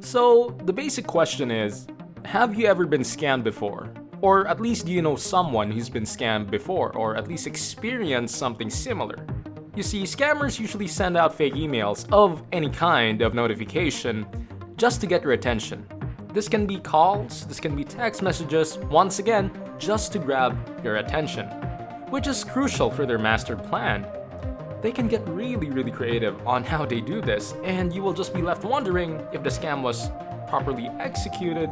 So, the basic question is, have you ever been scammed before? Or at least do you know someone who's been scammed before, or at least experienced something similar? You see, scammers usually send out fake emails of any kind of notification just to get your attention. This can be calls, this can be text messages, once again, just to grab your attention, which is crucial for their master plan. They can get really creative on how they do this, and you will just be left wondering if the scam was properly executed,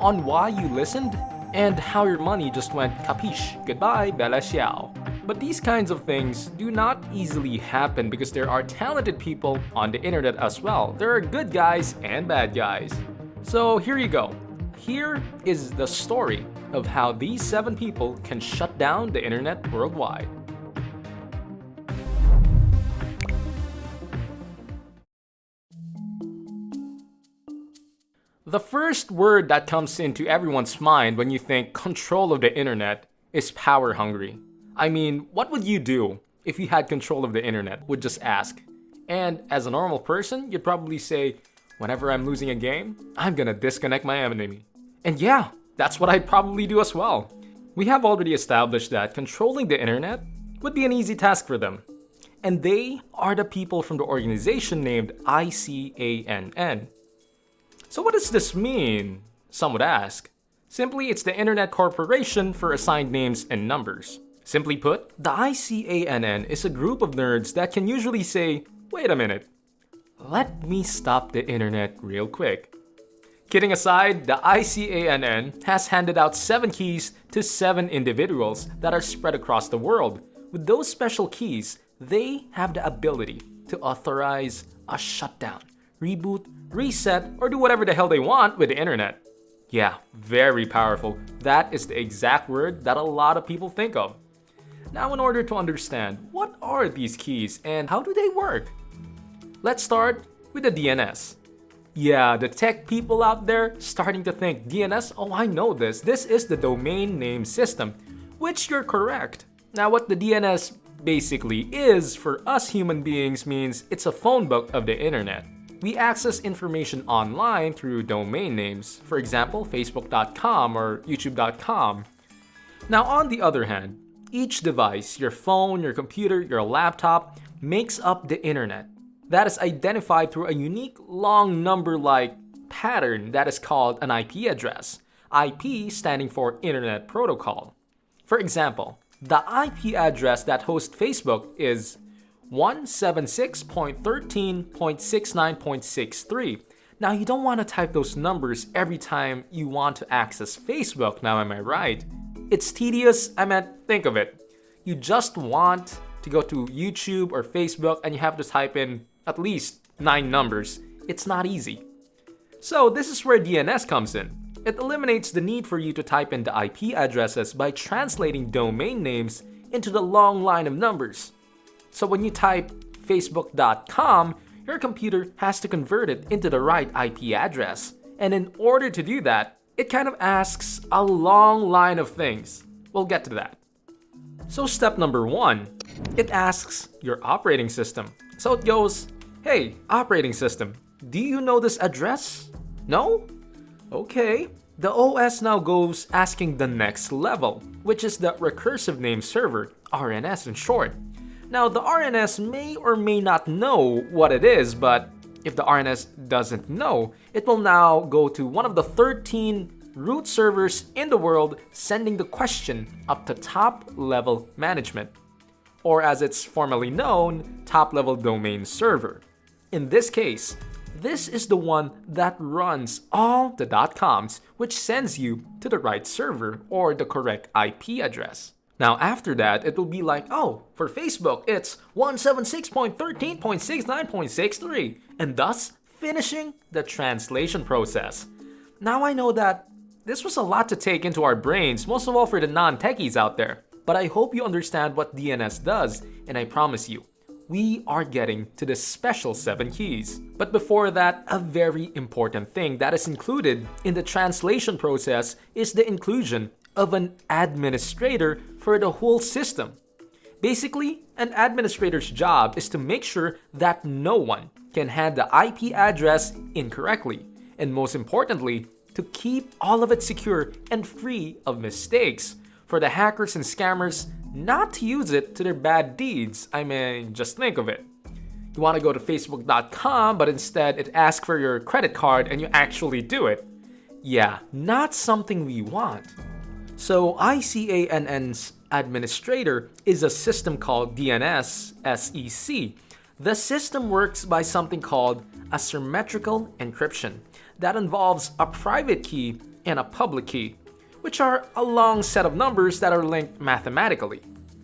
on why you listened, and how your money just went capiche, goodbye, bella ciao. But these kinds of things do not easily happen because there are talented people on the internet as well. There are good guys and bad guys. So here you go. Here is the story of how these 7 people can shut down the internet worldwide. The first word that comes into everyone's mind when you think control of the internet is power hungry. I mean, what would you do if you had control of the internet? Would just ask. And as a normal person, you'd probably say, whenever I'm losing a game, I'm gonna disconnect my enemy. And yeah, that's what I'd probably do as well. We have already established that controlling the internet would be an easy task for them. And they are the people from the organization named ICANN. So what does this mean? Some would ask. Simply, it's the Internet Corporation for Assigned Names and Numbers. Simply put, the ICANN is a group of nerds that can usually say, wait a minute, let me stop the internet real quick. Kidding aside, the ICANN has handed out 7 keys to 7 individuals that are spread across the world. With those special keys, they have the ability to authorize a shutdown, reboot, reset, or do whatever the hell they want with the internet. Yeah, very powerful. That is the exact word that a lot of people think of. Now, in order to understand what are these keys and how do they work, let's start with the DNS. Yeah, the tech people out there starting to think DNS, oh I know this. This is the domain name system, which you're correct. Now, what the DNS basically is for us human beings means it's a phone book of the internet. We access information online through domain names, for example, facebook.com or youtube.com. Now, on the other hand, each device, your phone, your computer, your laptop, makes up the internet. That is identified through a unique long number-like pattern that is called an IP address. IP standing for Internet Protocol. For example, the IP address that hosts Facebook is 176.13.69.63. Now, you don't want to type those numbers every time you want to access Facebook, now am I right? It's tedious, think of it. You just want to go to YouTube or Facebook and you have to type in at least 9 numbers. It's not easy. So this is where DNS comes in. It eliminates the need for you to type in the IP addresses by translating domain names into the long line of numbers. So when you type facebook.com, your computer has to convert it into the right IP address. And in order to do that, it kind of asks a long line of things. We'll get to that. So step number 1, it asks your operating system. So it goes, hey, operating system, do you know this address? No? Okay. The OS now goes asking the next level, which is the recursive name server, RNS in short. Now, the RNS may or may not know what it is, but if the RNS doesn't know, it will now go to one of the 13 root servers in the world, sending the question up to top-level management, or as it's formally known, top-level domain server. In this case, this is the one that runs all the .coms, which sends you to the right server or the correct IP address. Now, after that, it will be like, oh, for Facebook, it's 176.13.69.63, and thus finishing the translation process. Now, I know that this was a lot to take into our brains, most of all for the non-techies out there, but I hope you understand what DNS does, and I promise you, we are getting to the special 7 keys. But before that, a very important thing that is included in the translation process is the inclusion of an administrator for the whole system. Basically, an administrator's job is to make sure that no one can hand the IP address incorrectly. and most importantly, to keep all of it secure and free of mistakes, for the hackers and scammers not to use it to their bad deeds. I mean, just think of it. You want to go to facebook.com, but instead it asks for your credit card and you actually do it. Yeah, not something we want. So ICANN's administrator is a system called DNS SEC. The system works by something called asymmetrical encryption that involves a private key and a public key, which are a long set of numbers that are linked mathematically.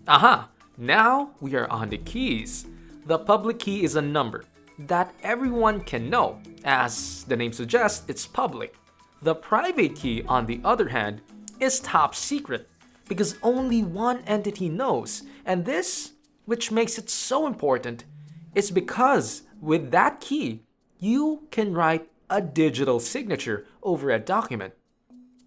Aha! Now we are on the keys. The public key is a number that everyone can know. As the name suggests, it's public. The private key, on the other hand, is top secret because only one entity knows. And this, which makes it so important, is because with that key, you can write a digital signature over a document.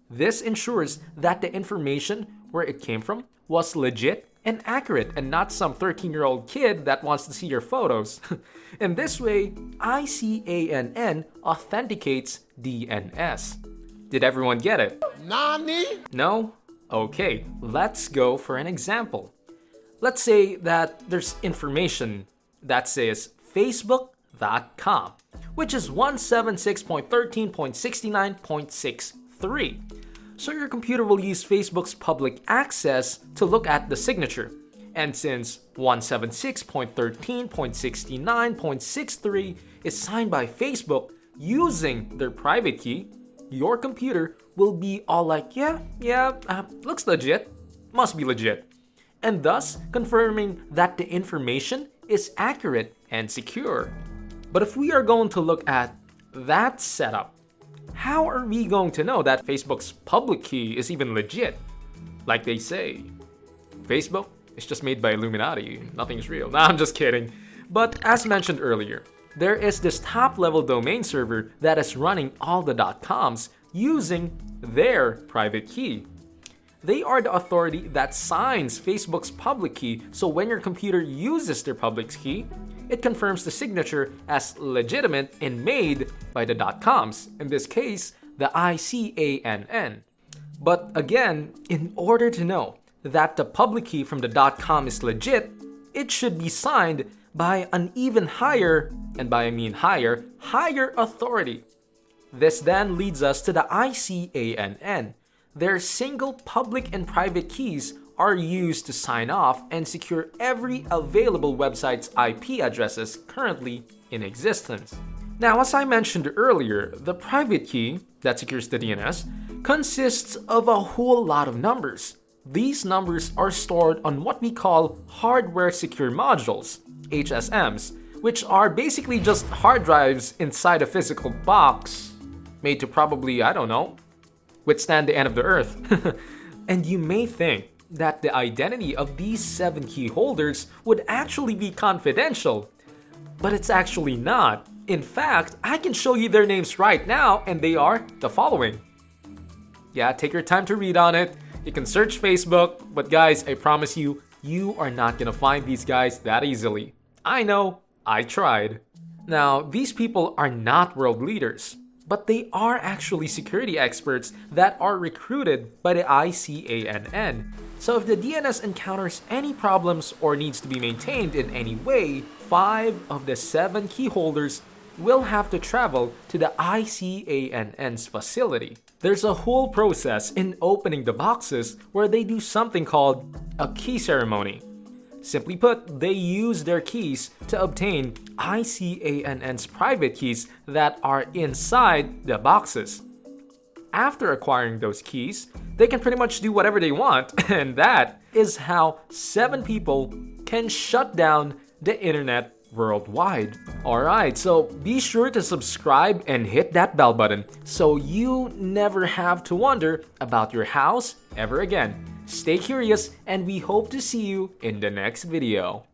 This ensures that the information where it came from was legit and accurate and not some 13-year-old kid that wants to see your photos. In this way, ICANN authenticates DNS. Did everyone get it? Nani? No? Okay, let's go for an example. Let's say that there's information that says facebook.com, which is 176.13.69.63. So your computer will use Facebook's public access to look at the signature. And since 176.13.69.63 is signed by Facebook using their private key, your computer will be all like, looks legit, must be legit, and thus confirming that the information is accurate and secure. But if we are going to look at that setup, how are we going to know that Facebook's public key is even legit? Like they say, Facebook is just made by Illuminati, nothing's real. Nah, I'm just kidding. But as mentioned earlier, there is this top-level domain server that is running all the .coms using their private key. They are the authority that signs Facebook's public key, so when your computer uses their public key, it confirms the signature as legitimate and made by the .coms, in this case, the ICANN. But again, in order to know that the public key from the .com is legit, it should be signed by an even higher, and by I mean higher authority. This then leads us to the ICANN. Their single public and private keys are used to sign off and secure every available website's IP addresses currently in existence. Now, as I mentioned earlier, the private key that secures the DNS consists of a whole lot of numbers. These numbers are stored on what we call hardware secure modules, HSMs, which are basically just hard drives inside a physical box made to probably, withstand the end of the earth. And you may think that the identity of these 7 key holders would actually be confidential, but it's actually not. In fact, I can show you their names right now, and they are the following. Yeah, take your time to read on it. You can search Facebook, but guys, I promise you, you are not gonna find these guys that easily. I know, I tried. Now, these people are not world leaders, but they are actually security experts that are recruited by the ICANN. So if the DNS encounters any problems or needs to be maintained in any way, 5 of the 7 key holders will have to travel to the ICANN's facility. There's a whole process in opening the boxes where they do something called a key ceremony. Simply put, they use their keys to obtain ICANN's private keys that are inside the boxes. After acquiring those keys, they can pretty much do whatever they want, and that is how 7 people can shut down the internet worldwide. Alright, so be sure to subscribe and hit that bell button so you never have to wonder about your house ever again. Stay curious, and we hope to see you in the next video.